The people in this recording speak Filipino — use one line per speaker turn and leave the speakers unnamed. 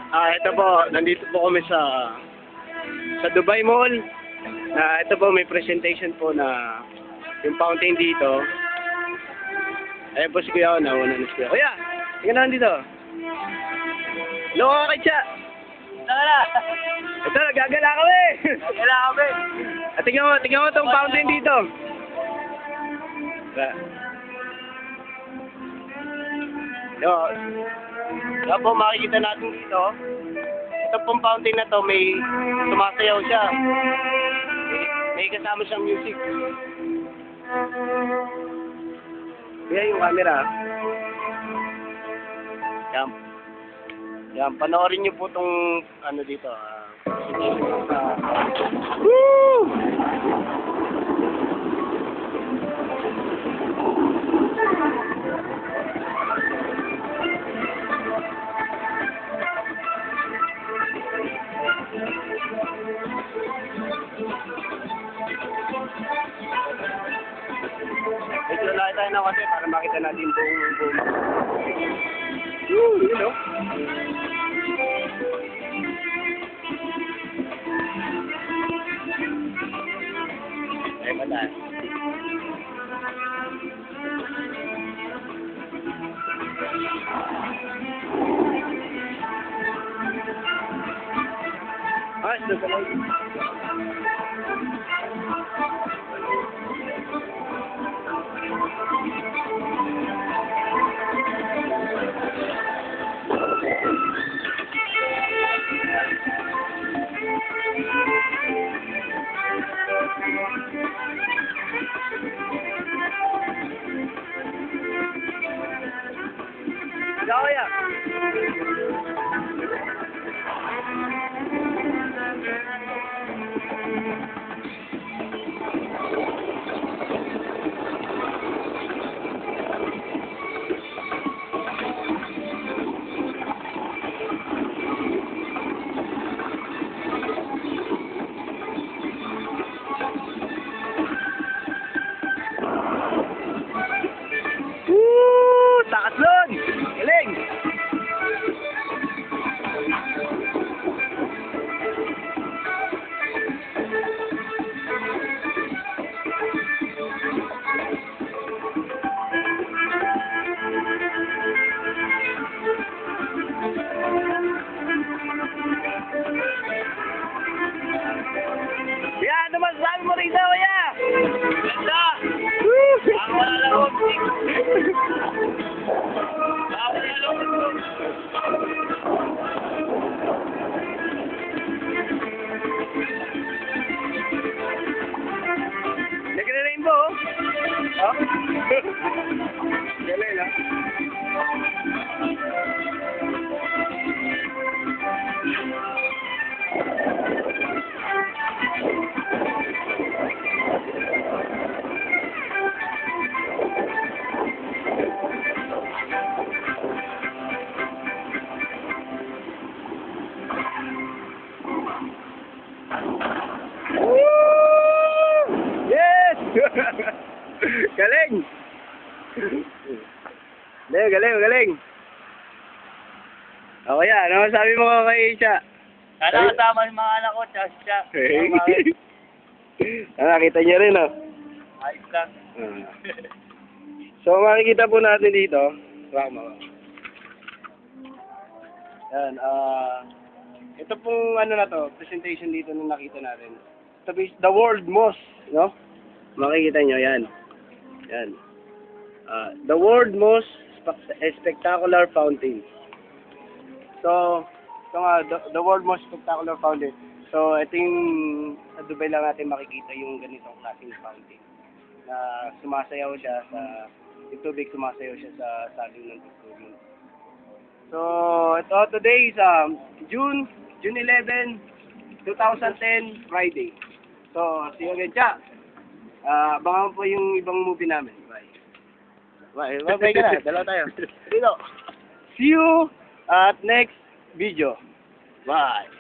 Ito po, nandito po kami sa Dubai Mall. Ito po, may presentation po na yung fountain dito. Ayan po si Kuya, nauna na si Kuya. Kuya, tingnan naman dito. Loko ka siya.
Tara!
Ito, gagala kami.
Gagala kami.
Tingnan mo itong fountain dito. Yan po, makikita natin dito. Ito pong fountain na to, may sumasayaw siya. May kasama siyang music. Kaya yung camera. Yan, panoorin niyo po itong ano dito. Woo! Medyo lahat tayo na kasi para makita natin buong. You know? Ay, wala. Ito ka lang. Kaya. Takas nun! Galing! Kaya, ano masasabi mo rin sa kaya?
Ganda! Ako wala lang ako.
Nagre-rainbow? Oh? Galing, ha? Galing! Galing! O kaya, ano masabi mo kay Isha?
Sana kasama yung mga anak ko, tsaka siya.
Nakita niyo rin, oh.
Ayos lang.
So, makikita po natin dito. Yan, ito pong ano na to, presentation dito na nakita natin. Ito is the world most, no? Makikita nyo, yan. Yan. The world most spectacular fountain. So, ito nga, the world most spectacular fountain. So, ito yung sa Dubai lang natin makikita yung ganitong klaseng fountain. Na sumasayaw siya sa, yung tubig sumasayaw siya sa saling ng tubig. So, ito, today is June 11, 2010, Friday. So, see you again, Cha. Abangan po yung ibang movie namin. Bye ka na. Dalawa tayo. Dito. See you at next video. Bye.